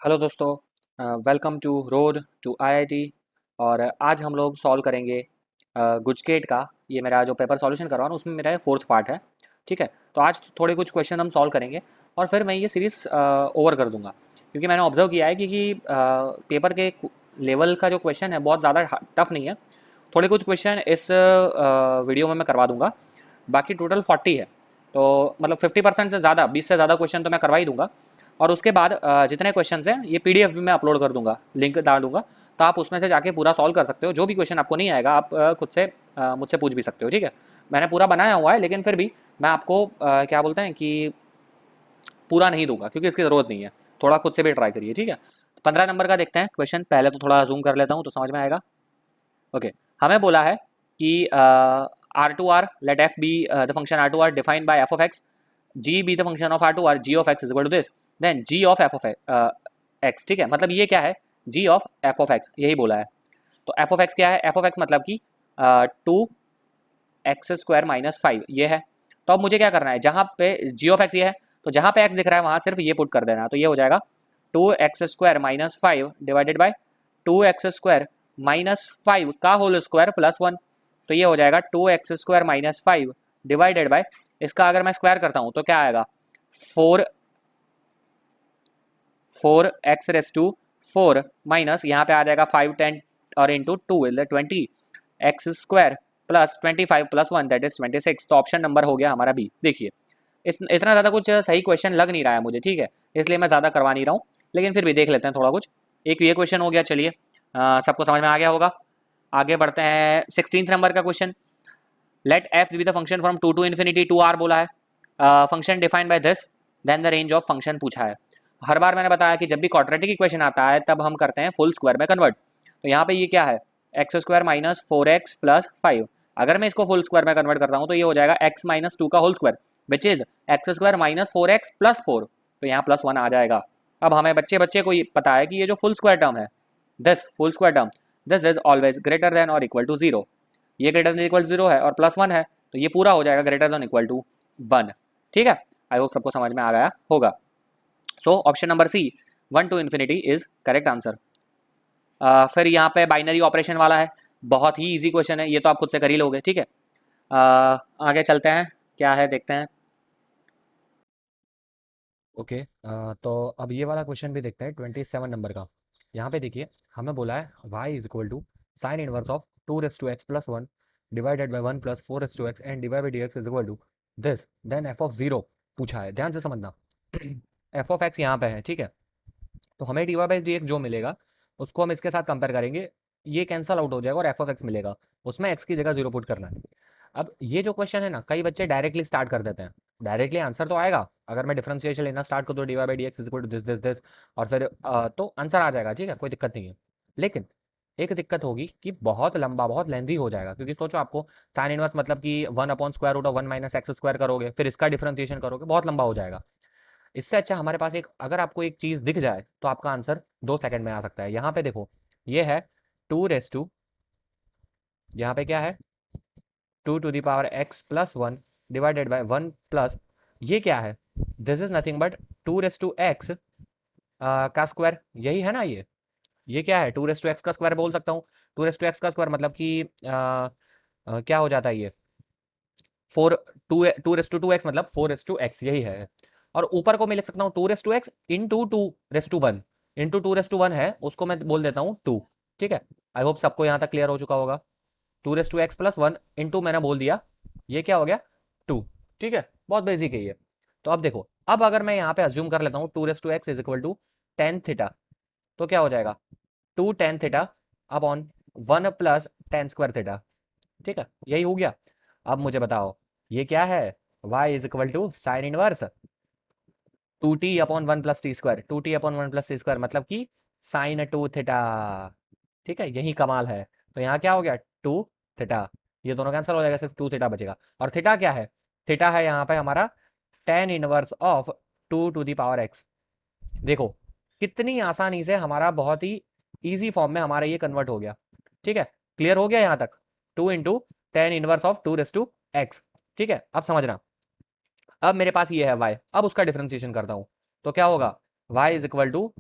Hello दोस्तों, welcome to road to IIT. और आज हम लोग सॉल्व करेंगे गुजकेट का। ये मेरा जो पेपर सॉल्यूशन कर रहा हूँ उसमें मेरा ये फोर्थ पार्ट है। ठीक है, तो आज थोड़े कुछ क्वेश्चन हम सॉल्व करेंगे और फिर मैं ये सीरीज़ ओवर कर दूंगा, क्योंकि मैंने ऑब्जर्व किया है कि पेपर के लेवल का जो क्वेश्चन है बहुत ज़्यादा टफ नहीं है। थोड़े कुछ क्वेश्चन इस वीडियो में मैं करवा दूंगा, बाकी टोटल 40 है। तो मतलब 50% से ज़्यादा, 20 से ज़्यादा क्वेश्चन तो मैं करवा ही दूंगा। और उसके बाद जितने क्वेश्चन हैं ये पीडीएफ भी मैं अपलोड कर दूंगा, लिंक डाल दूंगा, तो आप उसमें से जाके पूरा सॉल्व कर सकते हो। जो भी क्वेश्चन आपको नहीं आएगा आप खुद से मुझसे पूछ भी सकते हो। ठीक है, मैंने पूरा बनाया हुआ है, लेकिन फिर भी मैं आपको क्या बोलते हैं कि पूरा नहीं दूंगा, क्योंकि इसकी ज़रूरत नहीं है। थोड़ा खुद से भी ट्राई करिए। ठीक है, 15 नंबर का देखते हैं क्वेश्चन। पहले तो थोड़ा जूम कर लेता हूँ तो समझ में आएगा। ओके, हमें बोला है कि R to R, let F be the function R to R defined by F of X, g be the function of r2 r, g of x is equal to this, then g of f of x। ठीक है, मतलब ये क्या है, g of f of x, यही बोला है। तो f of x क्या है, f of x मतलब कि 2x² - 5 ये है। तो अब मुझे क्या करना है, जहां पे g of x ये है, तो जहां पे x दिख रहा है वहां सिर्फ ये पुट कर देना। तो ये हो जाएगा 2x² - 5 डिवाइडेड बाई 2x² - 5 का होल स्क्वायर प्लस 1। तो ये हो जाएगा 2x² - 5 डिवाइडेड बाय, इसका अगर मैं स्क्वायर करता हूं तो क्या आएगा, 4x⁴ माइनस यहाँ पे आ जाएगा 5 10 और into 2 20x² plus 25 plus 1 that is 26। तो ऑप्शन नंबर हो गया हमारा बी। देखिए, इतना ज़्यादा कुछ सही क्वेश्चन लग नहीं रहा है मुझे, ठीक है, इसलिए मैं ज़्यादा करवा नहीं रहा हूँ, लेकिन फिर भी देख लेते हैं थोड़ा कुछ। एक ये क्वेश्चन हो गया, चलिए सबको समझ में आ गया होगा। आगे बढ़ते हैं 16 नंबर का question. Let F be the function from 2 to infinity 2r बोला है। Function defined by this, then the range of function पूछा है। हर बार मैंने बताया कि जब भी क्वाड्रेटिक इक्वेशन आता है तब हम करते हैं फुल स्क्वायर में कन्वर्ट। तो यहाँ पे ये क्या है, x² - 4x प्लस 5। अगर मैं इसको फुल स्क्वायर में कन्वर्ट करता हूँ तो ये हो जाएगा x - 2 का whole square, which is x² - 4x plus 4। तो यहाँ प्लस 1 आ जाएगा। अब हमें बच्चे बच्चे को ये पता है कि ये जो फुल स्क्वायर टर्म है, this full square term, this is always greater than और इक्वल टू 0। ये ग्रेटर देन इक्वल 0 है और प्लस 1 है, तो ये पूरा हो जाएगा ग्रेटर देन इक्वल टू 1। ठीक है, आई होप सबको समझ में आ गया होगा। So option number C, 1 to infinity is correct answer. फिर यहाँ पे बाइनरी ऑपरेशन वाला है, बहुत ही इजी क्वेश्चन है, ये तो आप खुद से कर ही लोगे। ठीक है, आगे चलते हैं, क्या है देखते हैं। ओके। तो अब ये वाला क्वेश्चन भी देखते हैं 27 नंबर का। यहाँ पे देखिए, हमें बोला है y is equal to sine inverse of 2x plus 1 divided by 1 plus 4x and divide by dx is equal to this, then f of 0 पूछा है। ध्यान से समझना f ऑफ x यहाँ पे है, ठीक है। तो हमें dy बाई dx जो मिलेगा उसको हम इसके साथ कंपेयर करेंगे, ये कैंसल आउट हो जाएगा और f ऑफ x मिलेगा, उसमें x की जगह 0 पुट करना है। अब ये जो क्वेश्चन है ना, कई बच्चे डायरेक्टली स्टार्ट कर देते हैं। डायरेक्टली आंसर तो आएगा, अगर मैं डिफरेंशिएशन लेना स्टार्ट कर दूँ d y by d x is equal to this this this, और फिर तो आंसर आ जाएगा, ठीक है, कोई दिक्कत नहीं है। लेकिन एक दिक्कत होगी कि बहुत लंबा, बहुत लेंथी हो जाएगा, क्योंकि सोचो आपको साइन इनवर्स मतलब कि 1/√1 - x² करोगे, फिर इसका डिफरेंशिएशन करोगे, बहुत लंबा हो जाएगा। इससे अच्छा हमारे पास एक, अगर आपको एक चीज दिख जाए तो आपका आंसर 2 सेकंड में आ सकता है। यहाँ पे देखो, ये है 2 यहाँ पे क्या है, 2 to the power x+1 divided by 1 plus, ये क्या है, this is nothing but 2x का स्क्वायर, यही है ना। ये क्या है, 2x का स्क्वायर बोल सकता हूँ। 2x का स्क्वायर मतलब कि क्या हो जाता है ये, 4, 2 2x मतलब 4x, यही है। और ऊपर को मैं लिख सकता हूँ 2x इंटू 2 इंटू 2 है, उसको मैं बोल देता हूँ 2। ठीक है, आई होप सबको यहाँ तक क्लियर हो चुका होगा। 2x+1 इंटू मैंने बोल दिया, ये क्या हो गया, 2। ठीक है, बहुत बेसिक है ये। तो अब देखो, अब अगर मैं यहाँ पे अज्यूम कर लेता हूँ 2x is equal to tan theta, तो क्या हो जाएगा, 2 tan theta upon 1 plus tan square theta. ठीक है, यही हो गया। अब मुझे बताओ, ये क्या है, y is equal to sine inverse 2t/1 + t² 2t/1 + t² मतलब कि sin 2 थीटा। ठीक है, यही कमाल है। तो यहाँ क्या हो गया, 2 थीटा, ये दोनों कैंसिल हो जाएगा, सिर्फ 2 थीटा बचेगा। और थीटा क्या है, थीटा है यहाँ पे हमारा ten inverse of 2 to the power x। देखो कितनी आसानी से हमारा, बहुत ही इजी फॉर्म में हमारा ये कन्वर्ट हो गया। ठीक है, क्लियर हो गया यहाँ तक, 2 × 10⁻²x। ठीक है, अब समझना, अब मेरे पास ये है y, अब उसका डिफरेंशिएशन करता हूँ, तो क्या होगा, y is equal to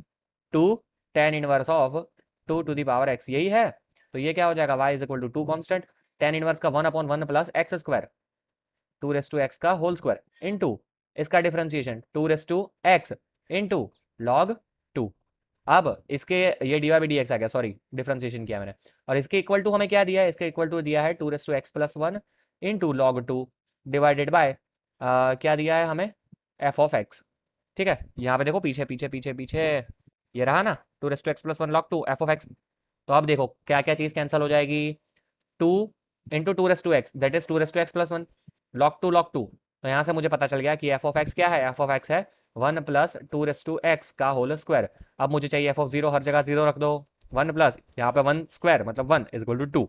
two tan inverse of 2 to the power x, यही है। तो ये क्या हो जाएगा, y is equal to 2 constant, tan inverse का 1/1 plus x square, 2 raise to x का होल स्क्वायर इनटू इसका differentiation 2 raise to x into log 2। अब इसके ये d y by d x आ गया, सॉरी डिफरेंशिएशन किया मैंने। और इसके इक्वल टू हमें क्या दिया है, इसके इक्वल टू दिया है 2 raise to x plus 1 into log 2 divided by क्या दिया है हमें, एफ ऑफ एक्स। ठीक है, यहाँ पे देखो पीछे पीछे पीछे पीछे ये रहा ना, 2 raise to x plus 1 log 2 f of x. तो अब देखो क्या क्या चीज कैंसिल हो जाएगी, 2 into 2 raise to x that is 2 raise to x plus 1 log 2 तो यहाँ से मुझे पता चल गया कि एफ ऑफ एक्स क्या है, एफ ऑफ एक्स है 1 प्लस 2 रेस टू एक्स का होल स्क्वायर। अब मुझे चाहिए एफ ऑफ जीरो, हर जगह जीरो रख दो, 1 प्लस यहाँ पे 1 स्क्वायर मतलब 1 इज इक्वल टू 2,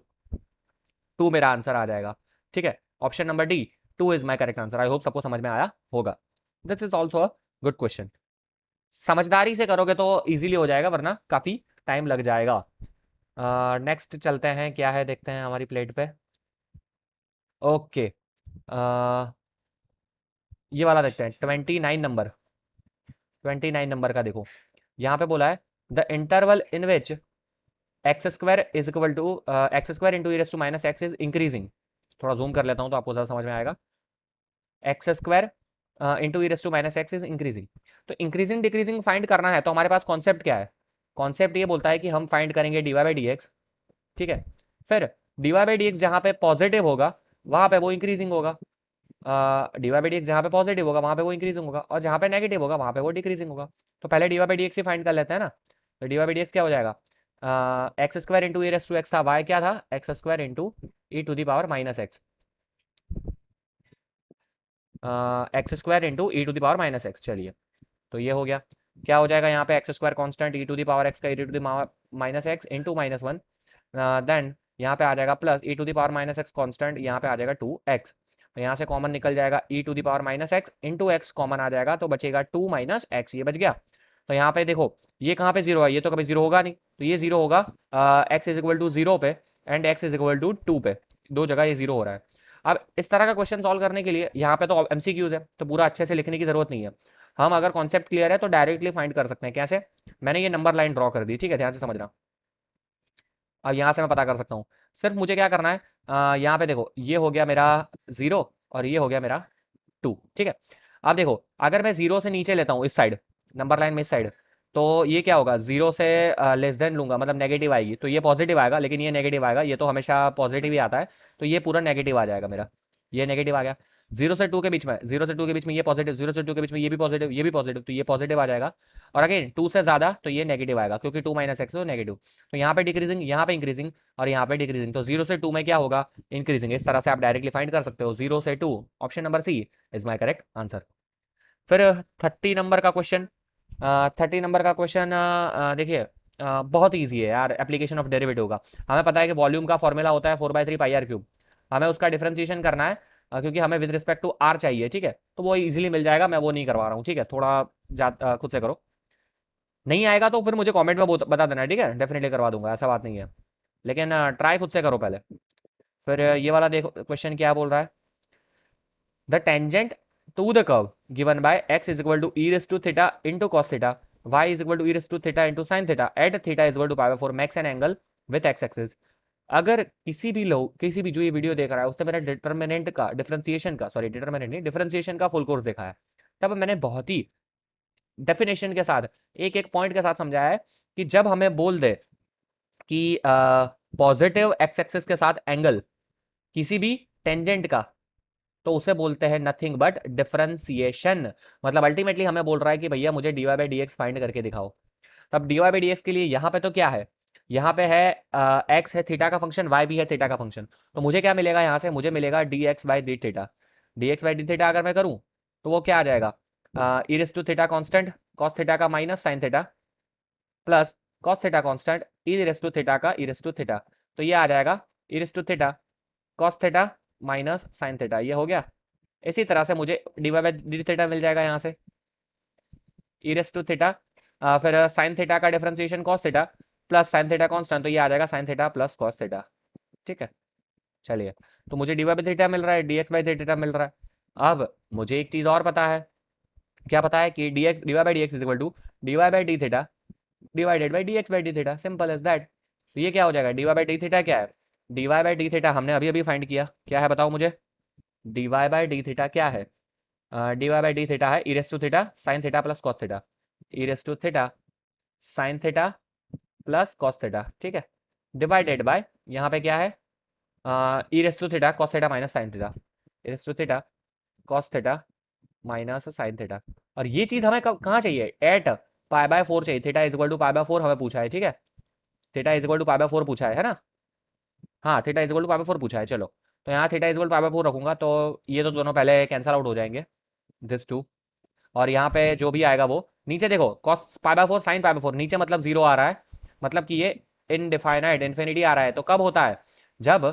2 मेरा आंसर आ जाएगा। ठीक है, option number D 2 is my correct answer. I hope सबको समझ में आया होगा। This is also a good question. समझदारी से करोगे तो इजीली हो जाएगा, वरना काफी टाइम लग जाएगा। नेक्स्ट चलते हैं, क्या है देखते हैं हमारी प्लेट पे। ओके, ये वाला देखते हैं, 29 नंबर का देखो। यहाँ पे बोला है the interval in which x square is equal to x square into e raise to minus x is increasing. थोड़ा जूम कर लेता हूँ तो आपको ज़्यादा समझ में आएगा। X square into e raise to minus x is increasing. तो इंक्रीजिंग डिक्रीजिंग फाइंड करना है, तो हमारे पास कॉन्सेप्ट क्या है, कॉन्सेप्ट ये बोलता है कि हम फाइंड करेंगे d y by d x. ठीक है, फिर d y by d x जहाँ पे पॉजिटिव होगा वहाँ पे वो इंक्रीजिंग होगा, d y by d x जहाँ पे पॉजिटिव होगा वहाँ पे वो इंक्रीजिंग होगा, और जहाँ पे नेगेटिव होगा वहाँ पे वो डिक्रीजिंग होगा। तो पहले d y by d x ही फाइंड कर लेते हैं ना। तो d y by d x क्या हो जाएगा, x square into e raise to x था, वाई क्या था, x square into e to the power minus x, x square into e to the power minus x. चलिए, तो ये हो गया। क्या हो जाएगा यहाँ पे, x square constant, e to the power x का e to the minus x into -1, then यहाँ पे आ जाएगा plus e to the power minus x constant, यहाँ पे आ जाएगा 2x। तो यहाँ से कॉमन निकल जाएगा e to the power minus x into x common आ जाएगा, तो बचेगा 2 माइनस एक्स, ये बच गया। तो यहाँ पे देखो ये कहाँ पे जीरो है, ये तो कभी जीरो होगा नहीं, तो ये जीरो होगा x is equal to zero पे and x is equal to 2 पे, दो जगह ये जीरो हो रहा है। अब इस तरह का क्वेश्चन सॉल्व करने के लिए यहाँ पे तो एमसीक्यूज है, तो पूरा अच्छे से लिखने की जरूरत नहीं है। हम अगर कॉन्सेप्ट क्लियर है तो डायरेक्टली फाइंड कर सकते हैं। कैसे, मैंने ये नंबर लाइन ड्रॉ कर दी, ठीक है, ध्यान से समझना। अब यहाँ से मैं पता कर सकता हूँ, सिर्फ मुझे क्या करना है, यहाँ पे देखो ये हो गया मेरा 0 और ये हो गया मेरा 2। ठीक है, अब देखो अगर मैं 0 से नीचे लेता हूँ इस साइड, नंबर लाइन में इस साइड, तो ये क्या होगा, 0 से लेस देन लूंगा मतलब नेगेटिव आएगी, तो ये पॉजिटिव आएगा, लेकिन ये नेगेटिव आएगा, ये तो हमेशा पॉजिटिव ही आता है, तो ये पूरा नेगेटिव आ जाएगा मेरा, ये नेगेटिव आ गया। 0 से 2 के बीच में, 0 से 2 के बीच में ये पॉजिटिव, 0 से 2 के बीच में ये भी पॉजिटिव, ये भी पॉजिटिव, तो ये पॉजिटिव आ जाएगा। और अगेन 2 से ज्यादा तो ये नेगेटिव आएगा, क्योंकि 2 माइनस एक्स तो नेगेटिव। तो यहाँ पे डिक्रीजिंग, यहाँ पे इंक्रीजिंग और यहाँ पे डिक्रीजिंग, तो 0 से 2 में क्या होगा, इंक्रीजिंग। इस तरह से आप डायरेक्टली फाइंड कर सकते हो, 0 से 2, option number C is my correct answer. फिर 30 नंबर का क्वेश्चन, 30 नंबर का क्वेश्चन देखिए, बहुत ईजी है यार, एप्लीकेशन ऑफ डेरिवेटिव का। हमें पता है कि वॉल्यूम का फॉर्मूला होता है 4/3 पाई आर क्यूब, हमें उसका डिफरेंशिएशन करना है, क्योंकि हमें विद रिस्पेक्ट टू आर चाहिए। ठीक है, तो वो इजीली मिल जाएगा, मैं वो नहीं करवा रहा हूँ। ठीक है, थोड़ा खुद से करो, नहीं आएगा तो फिर मुझे कमेंट में बता देना, ठीक है, डेफिनेटली करवा दूंगा, ऐसा बात नहीं है, लेकिन ट्राई खुद से करो पहले। फिर ये वाला देखो क्वेश्चन क्या बोल रहा है, the tangent to the curve given by x is equal to e raised to theta into cos theta, y is equal to e raised to theta into sin theta at theta is equal to pi by 4 makes an angle with x axis। अगर किसी भी लोग, किसी भी जो ये video देख रहा है उससे मैंने डिटरमिनेंट का डिफरेंशिएशन का, सॉरी डिटरमिनेंट नहीं, डिफरेंशिएशन का फुल कोर्स देखा है, तब मैंने बहुत ही डेफिनेशन के साथ, एक एक पॉइंट के साथ समझाया है कि जब हमें बोल दे कि पॉजिटिव एक्स एक्सिस के साथ एंगल किसी भी टेंजेंट का, तो उसे बोलते हैं नथिंग बट डिफरेंशिएशन। मतलब अल्टीमेटली हमें बोल रहा है कि भैया मुझे d y by d x find करके दिखाओ। तब d y by d x के लिए यहाँ पे तो क्या है, यहाँ पे है एक्स है थीटा का फंक्शन, वाई भी है थीटा का फंक्शन, तो मुझे क्या मिलेगा यहाँ से, मुझे मिलेगा d x by d theta. D x by d theta अगर मैं करूँ तो वो क्या आ जाएगा, e raise to theta constant, cos theta का minus sine theta, plus cos theta constant e raise to theta का ई रेस टू थीटा, तो ये आ जाएगा e raise to theta cos theta minus sine theta, ये हो गया। इसी तरह से मुझे d y by d theta मिल जाएगा यहाँ से, ई रेस टू थीटा, फिर साइन थीटा का differentiation cos theta plus sine theta constant, तो ये आ जाएगा sign theta plus cos theta. ठीक है, चलिए, तो मुझे डी वाई बाई थीटा मिल रहा है, डी एक्स बाई थीटा मिल रहा है। अब मुझे एक चीज और पता है, क्या पता है कि d x d y by d x is equal to d y by d theta divided by d x by d theta, simple as that. तो ये क्या हो जाएगा, d y by d theta क्या है, d y by d theta हमने अभी अभी फाइंड किया, क्या है बताओ मुझे, d y by d theta क्या है, d y by d theta है e raise to theta sine theta plus cos theta, e raise to theta sine theta plus cos theta, ठीक है, डिवाइडेड बाय यहाँ पे क्या है, e raise to theta cos theta minus sine theta, e raise to theta cos theta minus sine theta. और ये चीज हमें कहाँ चाहिए, एट पाई बाय 4 चाहिए, theta is equal to pi by 4 हमें पूछा है, ठीक है, theta is equal to pi by 4 पूछा है ना, हाँ theta is equal to pi by 4 पूछा है, चलो तो यहाँ theta is equal to pi by 4 रखूंगा, तो ये तो दोनों पहले कैंसल आउट हो जाएंगे, दिस टू, और यहाँ पे जो भी आएगा वो नीचे देखो cos pi by 4 sine pi by 4, नीचे मतलब जीरो आ रहा है, मतलब कि ये इनडिफाइनाइट इन्फिनिटी आ रहा है, तो कब होता है, जब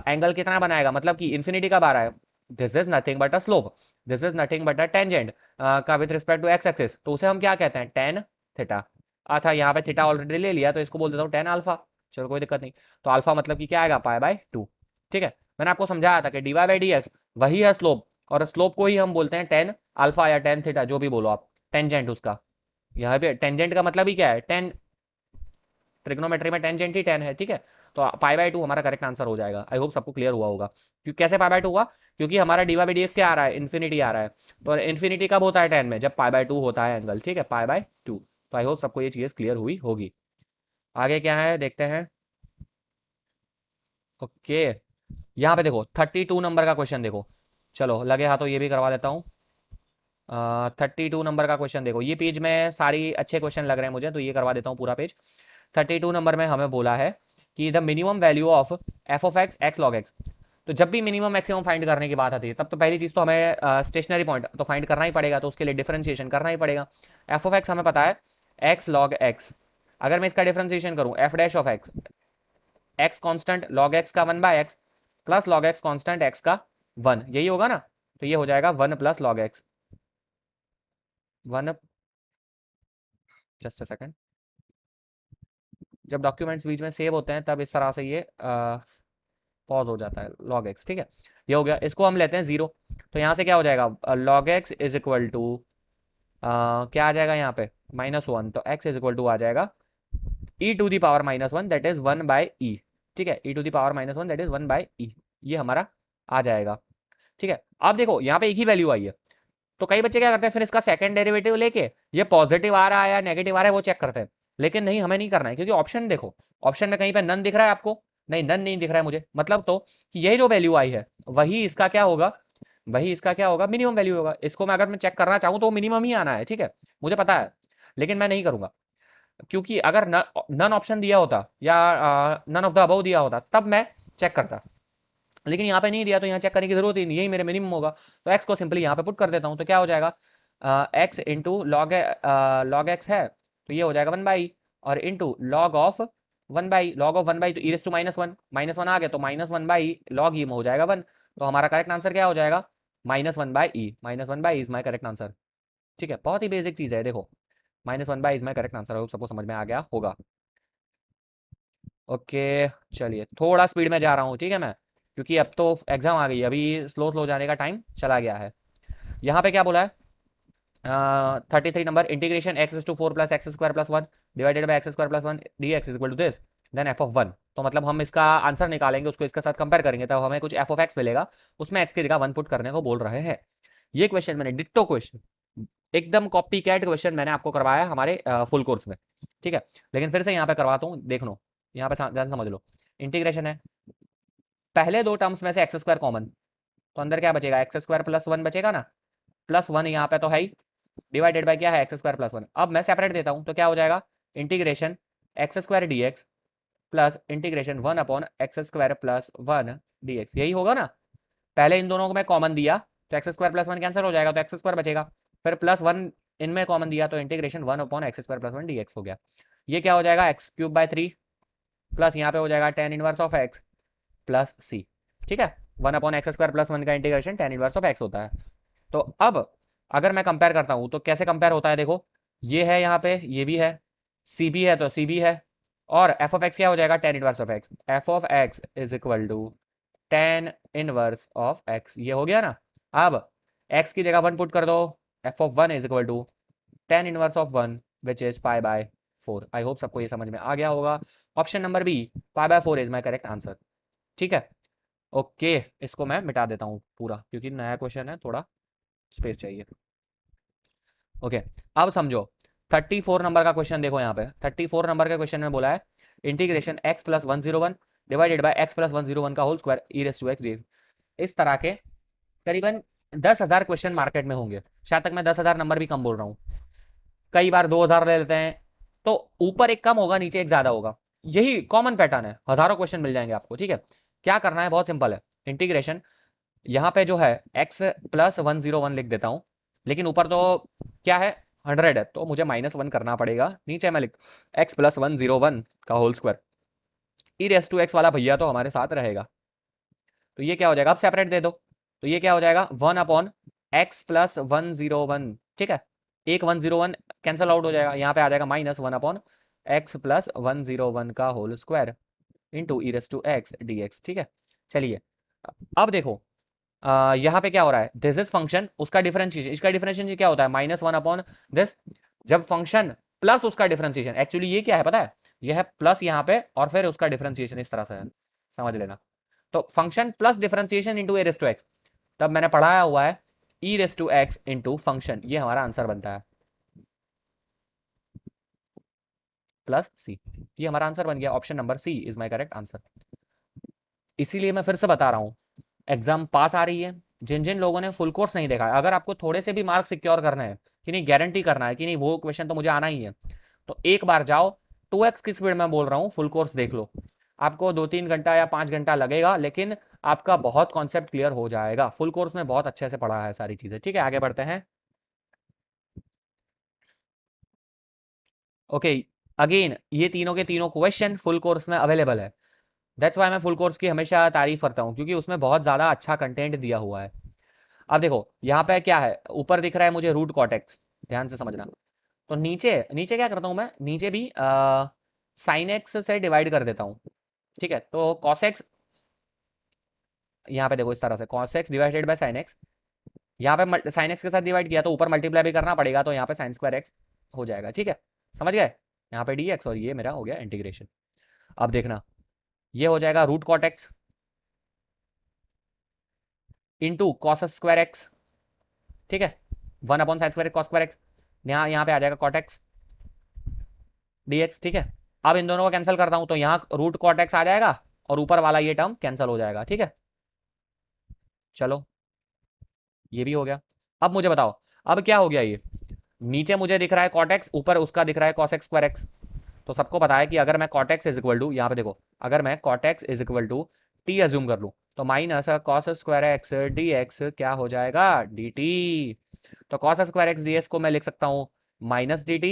एंगल कितना बनाएगा, मतलब कि इन्फिनिटी कब आ रहा है, this is nothing but a slope, this is nothing but a tangent का with respect to x axis, तो उसे हम क्या कहते हैं, टेन थीटा। था यहाँ पे थीटा ऑलरेडी ले लिया तो इसको बोल देता हूँ टेन अल्फा, चलो कोई दिक्कत नहीं। तो अल्फा मतलब कि क्या आएगा, पाई बाय 2, ठीक है। मैंने आपको समझाया था कि d y by d x वही है स्लोप, और स्लोप को ही हम बोलते हैं टेन अल्फा या टेन थीटा, जो भी बोलो आप, टेंजेंट उसका, यहाँ पे टेंजेंट का मतलब ही क्या है, टेन, ट्रिग्नोमेट्री में टेंजेंट ही टेन है, ठीक है। तो पाई बाय 2 हमारा करेक्ट आंसर हो जाएगा, आई होप सबको क्लियर हुआ होगा। क्यों, कैसे पाई बाय 2 हुआ, क्योंकि हमारा d y by d x क्या आ रहा है, इन्फिनिटी आ रहा है, तो इन्फिनिटी कब होता है टेन में, जब पाई बाय 2 होता है एंगल, ठीक है, पाई बाय 2। तो आई होप सबको ये चीज क्लियर हुई होगी। आगे क्या है देखते हैं, ओके, यहाँ पे देखो 32 नंबर का क्वेश्चन देखो, चलो लगे हाथों ये भी करवा देता हूँ। 32 नंबर का क्वेश्चन देखो, ये पेज में सारी अच्छे क्वेश्चन लग रहे हैं मुझे, तो ये करवा देता हूँ पूरा पेज। 32 नंबर में हमें बोला है कि the minimum value of f of x x log x. तो जब भी मिनिमम मैक्सिमम फाइंड करने की बात आती है, तब तो पहली चीज तो हमें स्टेशनरी पॉइंट तो फाइंड करना ही पड़ेगा, तो उसके लिए डिफरेंशिएशन करना ही पड़ेगा। एफ ऑफ एक्स हमें पता है एक्स लॉग एक्स, अगर मैं इसका डिफरेंशिएशन करूं f dash of x, x constant log x का 1 by x plus log x constant x का 1, यही होगा ना, तो ये हो जाएगा 1 plus log x, 1, just a second, जब डॉक्यूमेंट्स बीच में सेव होते हैं तब इस तरह से ये पॉज हो जाता है, लॉग एक्स, ठीक है। ये हो गया, इसको हम लेते हैं जीरो, तो यहाँ से क्या हो जाएगा, log x is equal to क्या आ जाएगा यहाँ पे -1, तो एक्स इज इक्वल टू आ जाएगा e to the power -1 that is 1 by e, ठीक है, e to the power -1 that is 1 by e, ये हमारा आ जाएगा, ठीक है। अब देखो यहाँ पे एक ही वैल्यू आई है, तो कई बच्चे क्या करते हैं फिर इसका सेकंड डेरिवेटिव लेके ये पॉजिटिव आ रहा है या नेगेटिव आ रहा है वो चेक करते हैं, लेकिन नहीं, हमें नहीं करना है, क्योंकि ऑप्शन देखो, ऑप्शन में कहीं पे नन दिख रहा है आपको, नहीं नन नहीं दिख रहा है मुझे, मतलब तो कि यही जो वैल्यू आई है वही इसका क्या होगा, वही इसका क्या होगा, मिनिमम वैल्यू होगा। इसको मैं अगर मैं चेक करना चाहूँ तो मिनिमम ही आना है, ठीक है, मुझे पता है, लेकिन मैं नहीं करूंगा, क्योंकि अगर नन ऑप्शन दिया होता या नन ऑफ द अबव दिया होता तब मैं चेक करता, लेकिन यहाँ पे नहीं दिया तो यहाँ चेक करने की जरूरत ही नहीं, यही मेरे मिनिमम होगा, तो एक्स को सिंपली यहाँ पे पुट कर देता हूँ, तो क्या हो जाएगा, x into log, log x है तो ये हो जाएगा 1 बाई, और into log of 1 by, log of 1 by तो ई रेस टू -1 आ गया, तो -1 बाई लॉग ई में हो जाएगा 1, तो हमारा करेक्ट आंसर क्या हो जाएगा, -1 by E, -1 by is my correct answer, ठीक है, बहुत ही बेसिक चीज है देखो, -1 by is my correct answer, सबको समझ में आ गया होगा। ओके, चलिए थोड़ा स्पीड में जा रहा हूँ, ठीक है मैं, क्योंकि अब तो एग्जाम आ गई, अभी स्लो स्लो जाने का टाइम चला गया है। यहाँ पे क्या बोला है, 33 नंबर, integration x to 4 plus x square plus 1 divided by x square plus 1 d x is equal to this, then f of 1। तो मतलब हम इसका आंसर निकालेंगे, उसको इसके साथ कंपेयर करेंगे, तब हमें कुछ एफ ऑफ एक्स मिलेगा, उसमें एक्स की जगह 1 पुट करने को बोल रहे हैं। ये क्वेश्चन मैंने डिट्टो क्वेश्चन, एकदम कॉपी कैट क्वेश्चन मैंने आपको करवाया हमारे फुल कोर्स में, ठीक है, लेकिन फिर से यहाँ पे करवाता हूँ, देख लो यहाँ पे ध्यान से समझ लो, इंटीग्रेशन है, पहले दो टर्म्स में से एक्स स्क्वायर कॉमन, तो अंदर क्या बचेगा, एक्स स्क्वायर प्लस 1 बचेगा ना, प्लस 1 यहाँ पे तो है ही, डिवाइडेड बाय क्या है, एक्स स्क्वायर प्लस 1। अब मैं सेपरेट देता हूँ तो क्या हो जाएगा, integration x square D x plus integration 1 upon x square plus 1 d x, यही होगा ना, पहले इन दोनों को मैं कॉमन दिया तो एक्स स्क्वायर प्लस 1 कैंसिल हो जाएगा, तो एक्स स्क्वायर बचेगा, फिर प्लस 1 इनमें कॉमन दिया तो integration 1 upon x square plus 1 d x हो गया। ये क्या हो जाएगा, एक्स क्यूब बाय 3 प्लस यहाँ पे हो जाएगा tan inverse of x plus c, ठीक है, 1 अपॉन एक्स स्क्वायर प्लस 1 का integration tan inverse of x होता है। तो अब अगर मैं कंपेयर करता हूं तो कैसे कंपेयर होता है, देखो ये है यहाँ पे, ये भी है, सी भी है तो सी भी है, और एफ ऑफ एक्स क्या हो जाएगा, tan inverse of x, f of x is equal to tan inverse of x, ये हो गया ना। अब एक्स की जगह 1 पुट कर दो, f of 1 is equal to tan inverse of 1 which is pi by 4। I hope सबको ये समझ में आ गया होगा। Option number B pi by 4 is my correct answer. ठीक है, ओके। इसको मैं मिटा देता हूँ पूरा, क्योंकि नया क्वेश्चन है, थोड़ा स्पेस चाहिए। ओके, अब समझो 34 नंबर का क्वेश्चन देखो। यहाँ पे 34 नंबर के क्वेश्चन में बोला है integration x plus 101 divided by x plus 101 का whole square e raise to x d. इस तरह के करीबन 10,000 क्वेश्चन मार्केट में होंगे। शायद तक मैं 10,000 नंबर भी कम बोल रहा हूँ, कई बार 2,000 ले लेते हैं। तो ऊपर एक कम होगा, नीचे एक ज्यादा होगा। यही कॉमन पैटर्न है, हजारों क्वेश्चन मिल जाएंगे आपको। ठीक है, क्या करना है, बहुत सिंपल है। इंटीग्रेशन यहाँ पे जो है x प्लस 101 लिख देता हूँ, लेकिन ऊपर तो क्या है 100 है, तो मुझे -1 करना पड़ेगा। नीचे मैं लिख x प्लस 101 का whole square. E raise to x वाला भैया तो हमारे साथ रहेगा, तो ये क्या हो जाएगा, अब सेपरेट दे दो। तो ये क्या हो जाएगा 1 अपॉन एक्स प्लस 101। ठीक है, एक 101 कैंसल आउट हो जाएगा, यहाँ पे आ जाएगा -1 अपॉन एक्स प्लस 101 का whole square into e raise to x d x. ठीक है, चलिए अब देखो यहाँ पे क्या हो रहा है, दिस इज फंक्शन, उसका डिफरेंशिएशन, इसका डिफरेंशिएशन क्या होता है -1 अपॉन दिस। जब फंक्शन प्लस उसका डिफरेंशिएशन, एक्चुअली ये क्या है पता है, यह है प्लस यहाँ पे और फिर उसका डिफरेंशिएशन इस तरह से है, समझ लेना। तो function plus differentiation into a raise to x, तब मैंने पढ़ाया हुआ है e raise to x into function, ये हमारा आंसर बनता है प्लस सी। ये हमारा आंसर बन गया, option number C is my correct answer. इसीलिए मैं फिर से बता रहा हूँ, एग्जाम पास आ रही है, जिन जिन लोगों ने फुल कोर्स नहीं देखा है, अगर आपको थोड़े से भी मार्क्स सिक्योर करना है कि नहीं, गारंटी करना है कि नहीं वो क्वेश्चन तो मुझे आना ही है, तो एक बार जाओ 2x की स्पीड में बोल रहा हूँ, फुल कोर्स देख लो। आपको 2-3 घंटा या 5 घंटा लगेगा, लेकिन आपका बहुत कॉन्सेप्ट क्लियर हो जाएगा। फुल कोर्स में बहुत अच्छे से पढ़ा है सारी चीजें। ठीक है, आगे बढ़ते हैं। ओके, अगेन ये तीनों के तीनों क्वेश्चन फुल कोर्स में अवेलेबल है। दैट्स वाई मैं फुल कोर्स की हमेशा तारीफ करता हूँ, क्योंकि उसमें बहुत ज्यादा अच्छा कंटेंट दिया हुआ है। अब देखो यहाँ पे क्या है, ऊपर दिख रहा है मुझे रूट कॉटेक्स, ध्यान से समझना। तो नीचे नीचे क्या करता हूँ मैं, नीचे भी साइन एक्स से डिवाइड कर देता हूँ। ठीक है, तो कॉस एक्स, यहाँ पे देखो इस तरह से cos x divided by sine x, यहाँ पे साइन एक्स के साथ डिवाइड किया तो ऊपर मल्टीप्लाई भी करना पड़ेगा, तो यहाँ पे साइन स्क्वायर एक्स हो जाएगा। ठीक है, समझ गए, यहाँ पे डी एक्स और ये मेरा हो गया इंटीग्रेशन। अब देखना ये हो जाएगा root cot x into cos square x. ठीक है, 1/sin² cos स्क्वायर एक्स, यहाँ पे आ जाएगा कॉट एक्स dx। ठीक है, अब इन दोनों को कैंसिल करता हूं, तो यहाँ रूट कॉट एक्स आ जाएगा और ऊपर वाला ये टर्म कैंसिल हो जाएगा। ठीक है, चलो ये भी हो गया। अब मुझे बताओ अब क्या हो गया, ये नीचे मुझे दिख रहा है कॉट एक्स, ऊपर उसका दिख रहा है कॉस एक्स स्क्वायर एक्स। तो सबको पता है कि अगर मैं cot x is equal to, यहाँ पे देखो, अगर मैं cot x is equal to t assume कर लूँ, तो minus cos square x d x क्या हो जाएगा डी टी। तो cos square x d x को मैं लिख सकता हूँ माइनस डी टी,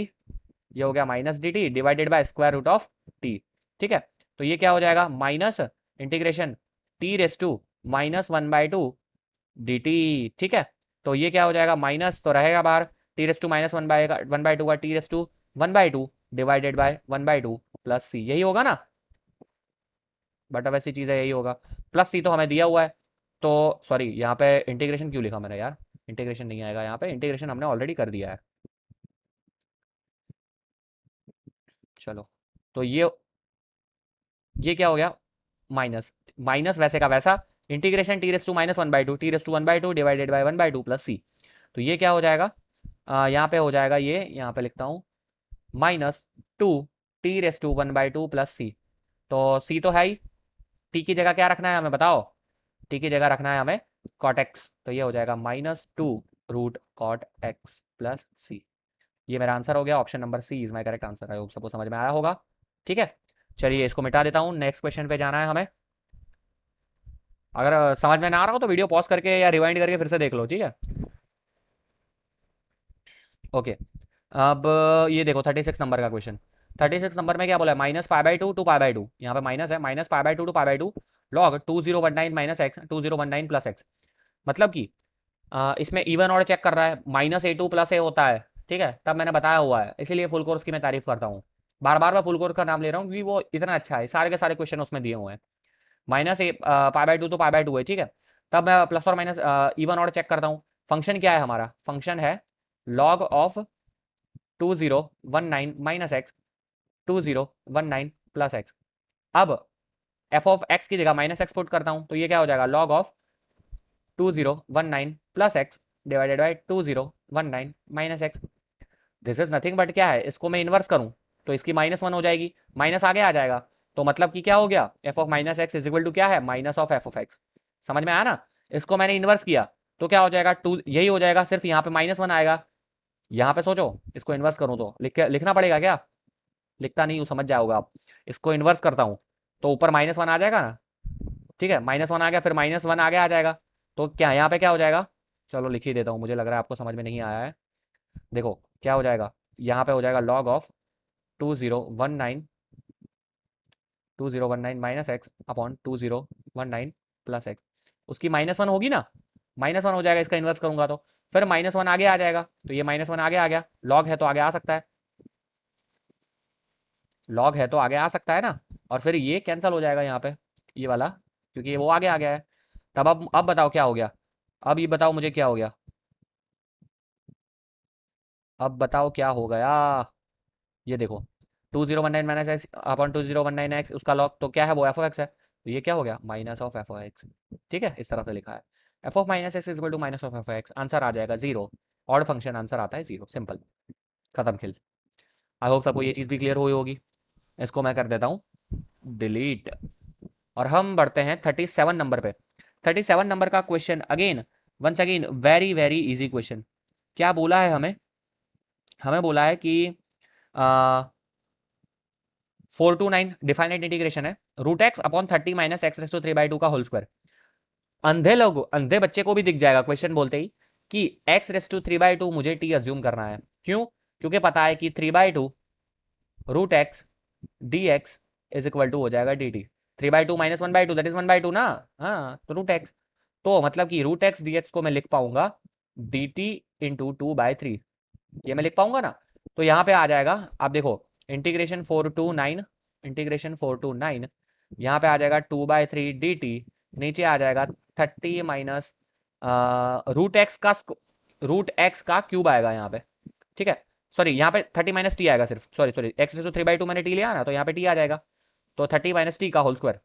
ये हो गया minus d t divided by square root of t. ठीक है, तो ये क्या हो जाएगा minus integration t raise to -1/2 d t. ठीक है, तो ये क्या हो जाएगा, माइनस तो रहेगा बाहर, टी रेस टू -1/2 का t raise to 1/2 divided by 1/2 plus c, यही होगा ना। बट अब ऐसी चीज है, यही होगा। प्लस सी तो हमें दिया हुआ है, तो सॉरी यहाँ पे इंटीग्रेशन क्यों लिखा मैंने यार, इंटीग्रेशन नहीं आएगा यहाँ पे, इंटीग्रेशन हमने ऑलरेडी कर दिया है। चलो, तो ये क्या हो गया माइनस माइनस वैसे का वैसा, integration t raise to -1/2 t raise to 1/2 divided by 1/2 plus c. तो ये क्या हो जाएगा, यहाँ पे हो जाएगा, ये यहाँ पे लिखता हूँ -2 T raise to 1/2 plus c. तो सी तो है ही, टी की जगह क्या रखना है हमें बताओ, टी की जगह रखना है हमें कॉट एक्स, तो ये हो जाएगा -2 root cot x plus C. ये मेरा आंसर हो गया, option number C is my correct answer. I hope सबको समझ में आया होगा। ठीक है, चलिए इसको मिटा देता हूँ, नेक्स्ट क्वेश्चन पे जाना है हमें। अगर समझ में ना आ रहा हो तो वीडियो पॉज करके या रिवाइंड करके फिर से देख लो। ठीक है, ओके। अब ये देखो 36 नंबर का क्वेश्चन। 36 नंबर में क्या बोला है, -π/2 टू π/2, यहाँ पे माइनस है, -π/2 to π/2 log 2019 minus x 2019 plus x. मतलब कि इसमें इवन और चेक कर रहा है, -a2 + a होता है। ठीक है, तब मैंने बताया हुआ है, इसीलिए फुल कोर्स की मैं तारीफ करता हूँ। बार बार मैं फुल कोर्स का नाम ले रहा हूँ क्योंकि वो इतना अच्छा है, सारे के सारे क्वेश्चन उसमें दिए हुए हैं। -π/2 तो π/2 है। ठीक है, तब मैं प्लस और माइनस इवन और चेक करता हूँ। फंक्शन क्या है हमारा, फंक्शन है log of 2019 minus x 2019 plus x. अब एफ ऑफ एक्स की जगह माइनस एक्स पुट करता हूं तो ये क्या हो जाएगा, log of 2019 plus x divided by 2019 minus x. This is nothing but क्या है, इसको मैं इन्वर्स करूं तो इसकी -1 हो जाएगी, माइनस आगे आ जाएगा, तो मतलब कि क्या हो गया, f of minus x is equal to क्या है, minus of f of x. समझ में आया ना। इसको मैंने इन्वर्स किया तो क्या हो जाएगा, टू यही हो जाएगा, सिर्फ यहाँ पे -1 आएगा। यहाँ पे सोचो, इसको इन्वर्स करूं तो लिखना पड़ेगा क्या, लिखता नहीं हूँ, समझ जाओगे आप। इसको इन्वर्स करता हूँ तो ऊपर -1 आ जाएगा ना, ठीक है, -1 आ गया, फिर -1 आगे आ जाएगा, तो क्या यहाँ पे क्या हो जाएगा, चलो लिख ही देता हूँ, मुझे लग रहा है आपको समझ में नहीं आया है। देखो क्या हो जाएगा, यहाँ पे हो जाएगा log of 2019 minus x upon 2019 plus x. उसकी -1 होगी ना, -1 हो जाएगा, इसका इन्वर्स करूंगा तो फिर -1 आगे आ जाएगा, तो ये -1 आगे आ गया, लॉग है तो आगे आ सकता है, लॉग है तो आगे आ सकता है ना, और फिर ये कैंसिल हो जाएगा यहाँ पे, ये वाला, क्योंकि ये वो आगे आ गया है। तब अब बताओ क्या हो गया, अब ये बताओ मुझे क्या हो गया, अब बताओ क्या हो गया। ये देखो 2019 माइनस एक्स अपॉन 2019 एक्स, उसका लॉग तो क्या है, वो एफ ऑफ एक्स है, तो ये क्या हो गया, minus of f of x. ठीक है, इस तरह से लिखा है, f of minus x is equal to minus of f of x, answer आ जाएगा 0। ऑड फंक्शन आंसर आता है 0, सिंपल, खत्म खिल। आई होप सबको ये चीज़ भी क्लियर हुई होगी। इसको मैं कर देता हूँ डिलीट, और हम बढ़ते हैं 37 नंबर पे। 37 नंबर का question again, once again very very easy question. क्या बोला है हमें, हमें बोला है कि 4 to 9 डिफाइनेट इंटीग्रेशन है, root x upon 30 minus x raise to 3/2 का होल स्क्वायर। अंधे लोग, अंधे बच्चे को भी दिख जाएगा क्वेश्चन बोलते ही कि एक्स रेस टू 3/2 मुझे टी अज्यूम करना है, क्यों, क्योंकि पता है कि 3/2 root x d x is equal to हो जाएगा d t, 3/2 minus 1/2 that is 1/2 ना, हाँ तो रूट एक्स, तो मतलब कि रूट एक्स डी एक्स को मैं लिख पाऊंगा डी टी इंटू 2/3, ये मैं लिख पाऊंगा ना। तो यहाँ पे आ जाएगा, आप देखो इंटीग्रेशन 4 to 9, इंटीग्रेशन 4 to 9, यहाँ पे आ जाएगा 2/3 डी टी, नीचे आ जाएगा 30 माइनस रूट एक्स का क्यूब आएगा यहाँ पे, ठीक है, सॉरी यहाँ पे 30 माइनस टी आएगा सिर्फ, सॉरी सॉरी, एक्स 3/2 मैंने टी लिया ना, तो यहाँ पे टी आ जाएगा, तो 30 माइनस टी का होल स्क्वायर।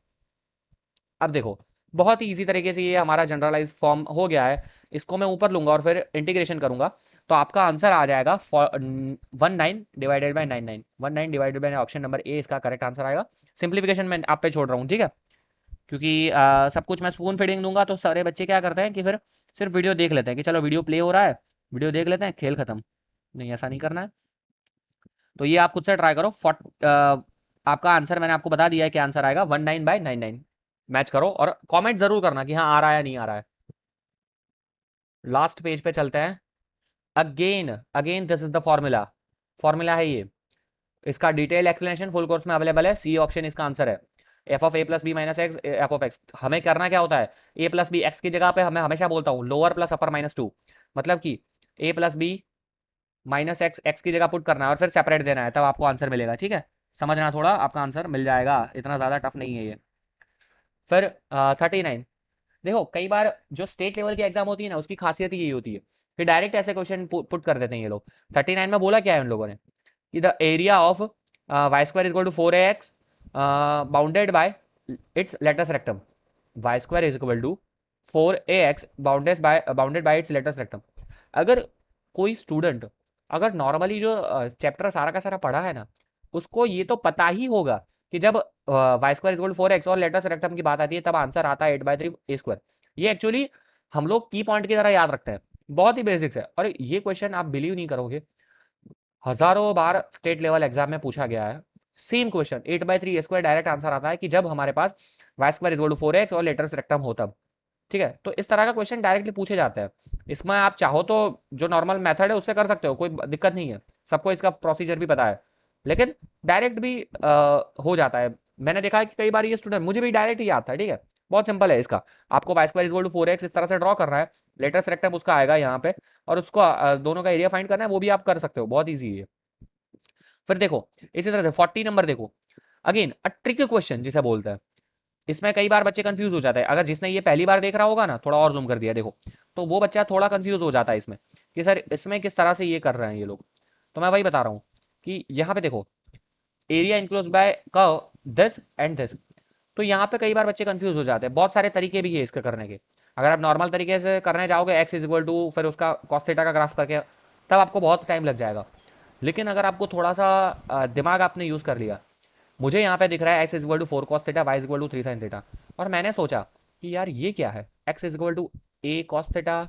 अब देखो बहुत ही इजी तरीके से ये हमारा जनरलाइज फॉर्म हो गया है, इसको मैं ऊपर लूंगा और फिर इंटीग्रेशन करूंगा, तो आपका आंसर आ जाएगा 19 divided by 99, 19 divided by, option number A इसका करेक्ट आंसर आएगा। सिंप्लीफिकेशन मैं आप पे छोड़ रहा हूँ, ठीक है, क्योंकि सब कुछ मैं स्पून फीडिंग दूंगा तो सारे बच्चे क्या करते हैं कि फिर सिर्फ वीडियो देख लेते हैं कि चलो वीडियो प्ले हो रहा है, वीडियो देख लेते हैं, खेल खत्म। नहीं, ऐसा नहीं करना है, तो ये आप खुद से ट्राई करो। आपका आंसर मैंने आपको बता दिया है कि आंसर आएगा 19/99। मैच करो और कमेंट जरूर करना कि हाँ आ रहा है या नहीं आ रहा है। लास्ट पेज पे चलते हैं। Again again this is the formula, formula है ये, इसका डिटेल एक्सप्लेनेशन फुल कोर्स में अवेलेबल है, सी ऑप्शन इसका आंसर है। F of a plus b minus x f of x, हमें करना क्या होता है, ए प्लस बी एक्स की जगह पे हमें हमेशा बोलता हूँ लोअर प्लस अपर -2, मतलब कि a plus b minus x x की जगह पुट करना है और फिर सेपरेट देना है, तब आपको आंसर मिलेगा, ठीक है, समझना, थोड़ा आपका आंसर मिल जाएगा, इतना ज़्यादा टफ नहीं है ये। फिर 39, देखो कई बार जो स्टेट लेवल की एग्जाम होती है ना, उसकी खासियत ही यही होती है कि डायरेक्ट ऐसे क्वेश्चन पुट कर देते हैं ये लोग। 39 में बोला क्या है उन लोगों ने कि the area of y square is equal to 4ax bounded by its latest rectum, y square is equal to 4ax bounded by its latest rectum. अगर कोई स्टूडेंट, अगर नॉर्मली जो चैप्टर सारा का सारा पढ़ा है ना, उसको ये तो पता ही होगा कि जब y square is equal to 4x और लेटेस्ट रेक्टम की बात आती है तब आंसर आता है 8/3 ए स्क्वायर। ये एक्चुअली हम लोग की पॉइंट की तरह याद रखते हैं, बहुत ही बेसिक्स है, और ये क्वेश्चन आप बिलीव नहीं करोगे, हजारों बार स्टेट लेवल एग्जाम में पूछा गया है। Same question 8/3 a square, direct answer आता है कि जब हमारे पास y square is equal to 4x और लेटेस्ट रेक्टम हो तब, ठीक है, तो इस तरह का क्वेश्चन डायरेक्टली पूछे जाते हैं। इसमें आप चाहो तो जो नॉर्मल मेथड है उससे कर सकते हो, कोई दिक्कत नहीं है, सबको इसका प्रोसीजर भी पता है, लेकिन डायरेक्ट भी हो जाता है। मैंने देखा है कि कई बार ये स्टूडेंट, मुझे भी डायरेक्ट ही आता है, ठीक है, बहुत सिंपल है इसका, आपको y square is equal to 4x इस तरह से ड्रॉ करना है, लेटेस्ट रेक्टम उसका आएगा यहाँ पे, और उसको दोनों का एरिया फाइंड करना है, वो भी आप कर सकते हो, बहुत ईजी है। फिर देखो इसी तरह से 40 नंबर देखो, अगेन अ ट्रिक क्वेश्चन जिसे बोलते हैं, इसमें कई बार बच्चे कंफ्यूज हो जाते हैं, अगर जिसने ये पहली बार देख रहा होगा ना, थोड़ा और जूम कर दिया देखो, तो वो बच्चा थोड़ा कंफ्यूज हो जाता है इसमें कि सर इसमें किस तरह से ये कर रहे हैं ये लोग। तो मैं वही बता रहा हूँ कि यहाँ पे देखो area enclose by curve this and this. तो यहाँ पे कई बार बच्चे कंफ्यूज हो जाते हैं, बहुत सारे तरीके भी है इसके करने के। अगर आप नॉर्मल तरीके से करने जाओगे एक्स इज इक्वल टू फिर उसका कॉस थीटा का ग्राफ करके, तब आपको बहुत टाइम लग जाएगा। लेकिन अगर आपको थोड़ा सा दिमाग आपने यूज कर लिया, मुझे यहाँ पे दिख रहा है x is equal to 4 cos theta, y is equal to 3 sin theta, और मैंने सोचा कि यार ये क्या है, x is equal to a cos theta,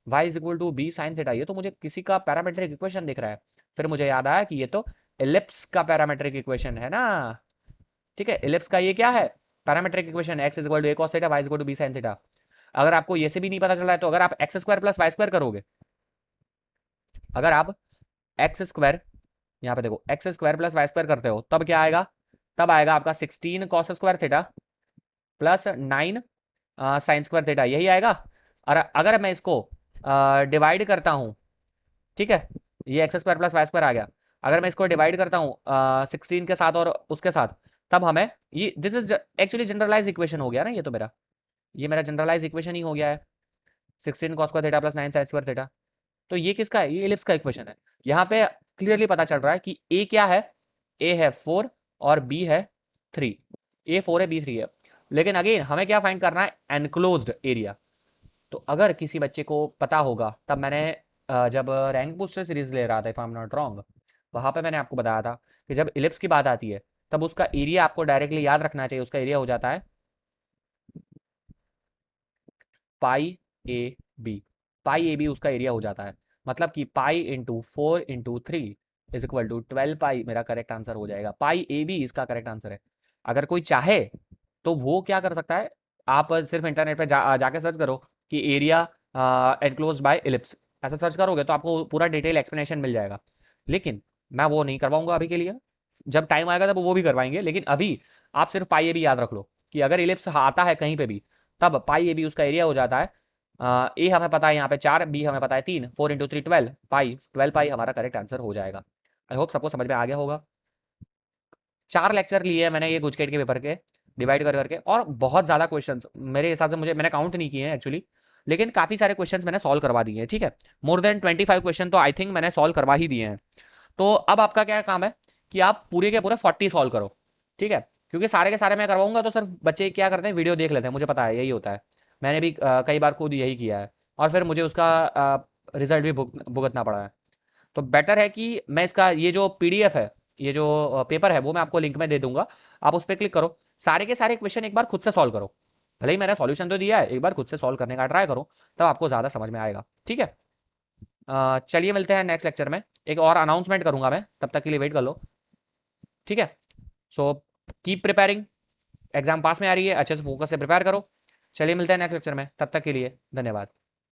y is equal to b sine theta, ये तो मुझे किसी का पैरामेट्रिक इक्वेशन दिख रहा है। फिर मुझे याद आया कि ये तो एलिप्स का पैरामेट्रिक इक्वेशन है ना। ठीक है, एलिप्स का ये क्या है, parametric equation, x is equal to a cos theta, y is equal to b sine theta. अगर आपको ये से भी नहीं पता चल रहा है, तो अगर आप x square plus y square करोगे, अगर आप एक्स स्क्वायर, यहाँ पे देखो x square plus y square करते हो, तब क्या आएगा, तब आएगा आपका 16 cos square theta plus 9 sin square theta, यही आएगा। और अगर मैं इसको डिवाइड करता हूँ, ठीक है, ये x square plus y square आ गया, अगर मैं इसको डिवाइड करता हूँ 16 के साथ और उसके साथ, तब हमें ये this is actually generalise equation हो गया ना, ये मेरा जनरलाइज इक्वेशन ही हो गया है, 16 cos square theta plus 9 sin square theta. तो ये किसका है, ये एलिप्स का इक्वेशन है। यहाँ पे क्लियरली पता चल रहा है कि ए क्या है, ए है 4 और बी है 3, ए 4 है बी 3 है। लेकिन अगेन हमें क्या फाइंड करना है, एनक्लोज्ड एरिया। तो अगर किसी बच्चे को पता होगा, तब मैंने जब रैंक बूस्टर सीरीज ले रहा था, if I am not wrong, वहां पे मैंने आपको बताया था कि जब इलिप्स की बात आती है, तब उसका एरिया आपको डायरेक्टली याद रखना चाहिए, उसका एरिया हो जाता है pi a b. Pi a b उसका एरिया हो जाता है, मतलब कि pi into 4 into 3 is equal to 12 pi मेरा करेक्ट आंसर हो जाएगा। पाई ए बी इसका करेक्ट आंसर है। अगर कोई चाहे तो वो क्या कर सकता है, आप सिर्फ इंटरनेट पे जाके सर्च करो कि एरिया एनक्लोज बाय इलिप्स, ऐसा सर्च करोगे तो आपको पूरा डिटेल एक्सप्लेनेशन मिल जाएगा। लेकिन मैं वो नहीं करवाऊंगा अभी के लिए, जब टाइम आएगा तब वो भी करवाएंगे। लेकिन अभी आप सिर्फ पाई ए बी याद रख लो कि अगर इलिप्स आता है कहीं पे भी, तब पाई ए बी उसका एरिया हो जाता है। ए हमें पता है यहाँ पे 4, बी हमें पता है 3, 4 इंटू 3 12 पाई, 12 पाई हमारा करेक्ट आंसर हो जाएगा। आई होप सबको समझ में आ गया होगा। 4 लेक्चर लिए हैं मैंने ये गुजकेट के पेपर के, डिवाइड कर करके, और बहुत ज़्यादा क्वेश्चंस मेरे हिसाब से, मुझे मैंने काउंट नहीं किए हैं एक्चुअली, लेकिन काफ़ी सारे क्वेश्चंस मैंने सॉल्व करवा दिए हैं। ठीक है, मोर देन 25 क्वेश्चन तो आई थिंक मैंने सॉल्व करवा ही दिए हैं। तो अब आपका क्या काम है कि आप पूरे के पूरे 40 सॉल्व करो। ठीक है, क्योंकि सारे के सारे मैं करवाऊंगा तो सिर्फ बच्चे क्या करते हैं, वीडियो देख लेते हैं, मुझे पता है यही होता है। मैंने भी कई बार खुद यही किया है, और फिर मुझे उसका रिजल्ट भी भुगतना पड़ा है। तो बेटर है कि मैं इसका ये जो पीडीएफ है, ये जो पेपर है, वो मैं आपको लिंक में दे दूंगा, आप उस पर क्लिक करो, सारे के सारे क्वेश्चन एक बार खुद से सॉल्व करो। भले ही मैंने सॉल्यूशन तो दिया है, एक बार खुद से सॉल्व करने का ट्राई करो, तब आपको ज़्यादा समझ में आएगा। ठीक है, चलिए मिलते हैं नेक्स्ट लेक्चर में। एक और अनाउंसमेंट करूंगा मैं, तब तक के लिए वेट कर लो। ठीक है, सो कीप प्रिपेयरिंग, एग्जाम पास में आ रही है, अच्छे से फोकस से प्रिपेयर करो। चलिए मिलते हैं नेक्स्ट लेक्चर में, तब तक के लिए धन्यवाद।